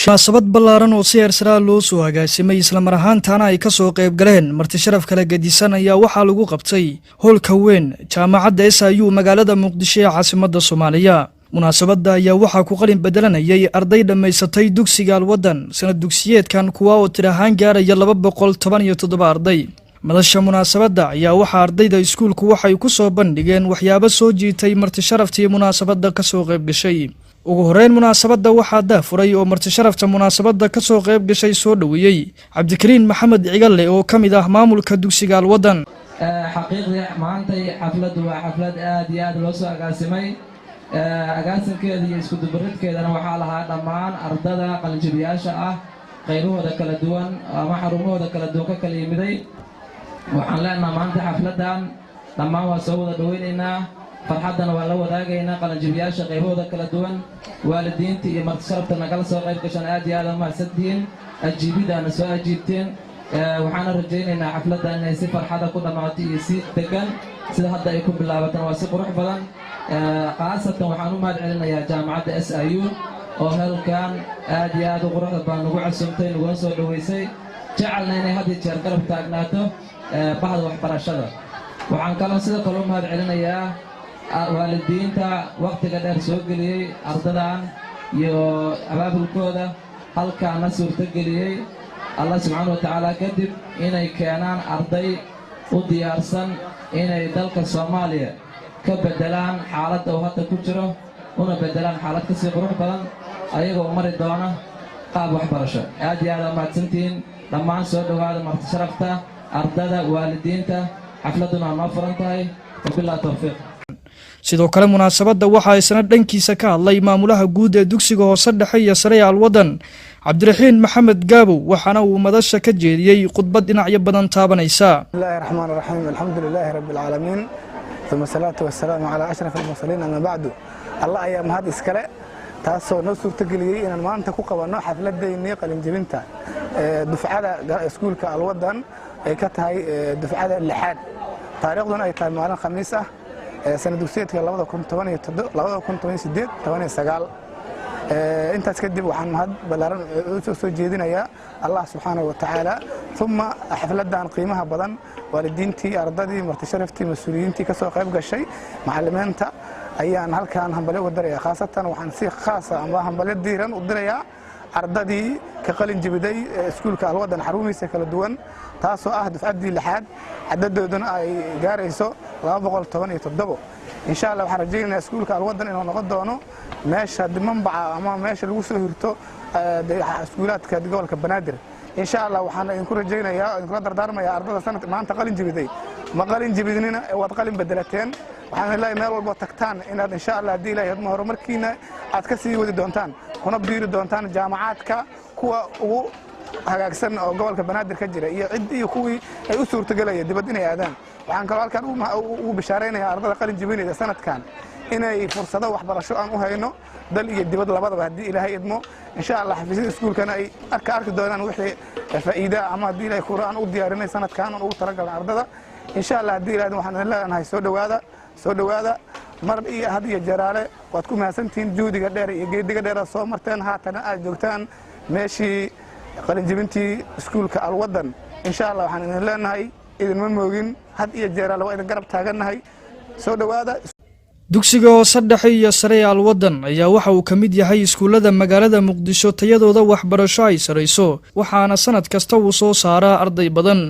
munaasabad ballaaran oo si heersara loo soo agaasimay isla mar ahaantaana ay ka soo qayb galeen marti sharaf kala gedisan ayaa waxaa lagu qabtay hoolka weyn jaamacadda SIU magaalada Muqdisho ee caasimadda Soomaaliya. munaasabadda ayaa waxaa ku qalin bedelanayay arday dhamaysatay dugsiga Alwadan sanad dugsiyeedkan kuwa oo tir ahaan gaaraya 217 arday. madasha munaasabadda ayaa waxaa ardayda iskuulku waxay ku soo bandhigeen waxyaabo soo jiitay marti sharaftii munaasabadda ka soo qayb gashay. ugu horeyn munaasabadda waxaa daafuray oo marti sharafta munaasabadda ka soo qayb gashay soo dhaweeyay Cabdikariin Maxamed Cigalle oo kamid ah maamulka dugsiga Alwadan. xaqiiqdii maantay xafladdu waa xaflad aad iyo aad loo soo agaasimay. agaasinkeeda iyo isku dubaridkeedana waxaa lahaa dhammaan ardada qalinjibiyaasha ah qaybahooda kala duwan ama xarumahooda kala duwan ka kala yimiday. waxaan leenahay maanta xafladan dhammaan waa soo wada dhaweynaynaa, farxaddana waa la wadaagaynaa qalinjibiyaasha qaybahooda kala duwan. waalidiinta iyo marti sharafta nagala soo qayb gashaan aad iyo aad u mahadsantihiin, ajiibidaana soo ajiibteen. waxaana rajaynaynaa xafladdan inay si farxada ku dhammaato iyo si degan sida hadda ay ku bilaabatana waa si qurux badan. khaasatan waxaan u mahad celinayaa jaamacadda SIU oo halkan aad iyo aad u quruxda baan nagu casuumtay, naguna soo dhaweysay, jecelna inay had iyo jeer garab taagnaato bahda waxbarashada. waxaan kaloo sidoo kale u mahad celinayaa waalidiinta waqtiga dheer soo geliyey ardadan iyo abaabulkooda halkaana suurtageliyey. Allah subxaanahu wa tacaala kadib inay keenaan arday u diyaarsan inay dalka Soomaaliya ka bedelaan xaaladda uu hadda ku jiro, una bedelaan xaalad ka sii qurux badan ayagoo mari doona qaab waxbarasho. aad iyo aad mahadsantihiin dhammaan. soo dhawaada marti sharafta ardada waalidiinta, xafladuna noo furan tahay. wabillahi tawfiiq. sidoo kale munaasabadda waxaa isna dhankiisa ka hadlay maamulaha guud ee dugsiga hoose dhexe iyo sare ee Alwadan Cabdiraxiin Maxamed Gaabow, waxaana uu madasha ka jeediyay khudbad dhinacyo badan taabanaysa. bismillaahi raxmaani raxiim, alxamdulilaahi rabbil caalamiin, thumma salaatu wassalaamu calaa ashrafil mursaliin, amma bacdu. allah ayaa mahad iskale taasoo noo suurtageliyey inaan maanta ku qabanno xafladdeennii qalinjebinta dufcada iskuulka Alwadan ay ka tahay dufcada lixaad, taariikhduna ay tahay maalin khamiis ah sanad dugsiyeedka 2018-2019. intaas kadib waxaan mahad ballaaran u soo jeedinayaa Allah subxaanahu wa tacaala. uma xafladan qiimaha badan waalidiintii, ardadii, marti sharaftii, mas'uuliyiintii ka soo qayb gashay, macallimiinta ayaan halkaan hambalyo u dirayaa. khaasatan waxaan si khaas ah ama hambalyo diiran u dirayaa ardadii ka qalin jibiday iskuulka Alwadan xarumihiisa kala duwan, taasoo ah dufcaddii lixaad, cadadooduna ay gaarayso 217. insha Allah waxaan rajaynayaa iskuulka Alwadan inuu noqon doono meesha manbaca ama meesha lagu soo hirto iskuulaadka gobolka Banaadir. insha Allah waxaan idinku rajaynayaa, idinku dardaarmayaa ardada sanadka maanta qalin jibiday, ma qalin jibidnina waad qalin bedelateen. waxaan ilaahay meel walba tagtaan inaad insha Allah haddii ilaahay hadma horumarkiina aad ka sii wadi doontaan, kuna biiri doontaan jaamacaadka kuwa ugu hagaagsan oo gobolka Banaadir ka jira iyo cid iyo kuwii ay u suurtagelaya dibad inay aadaan. waxaan kaloo halkan ugu bishaaraynayaa ardada qalin jibinayda sanadkan inay fursado waxbarasho aan u hayno dal iyo dibad labadaba haddii ilaahay idmo. insha Allah xafiisyada iskuulkana ay arki doonaan wixii faa'iido ama haddii ilaahay quraan u diyaarinay sanadkan oo ugu talagalay ardada. insha Allah haddii ilaahay waxaan leenahay soo dhawaada mar iyo had iyo jaraale waad ku mahadsantihiin juhdiga dheer iyo geediga dheer soo marteen, haatana aad joogtaan meeshii qalinjibintii iskuulka Alwadan. insha Allah waxaan idin leenahay idinma moogin, had iyo jaraale waa idin garab taagannahay. soo dhawaada. dugsiga hoose dhexe iyo sare ee Alwadan ayaa waxa uu ka mid yahay iskuulada magaalada Muqdisho tayadooda waxbarasho ay sareyso, waxaana sanad kasta uu soo saaraa arday badan.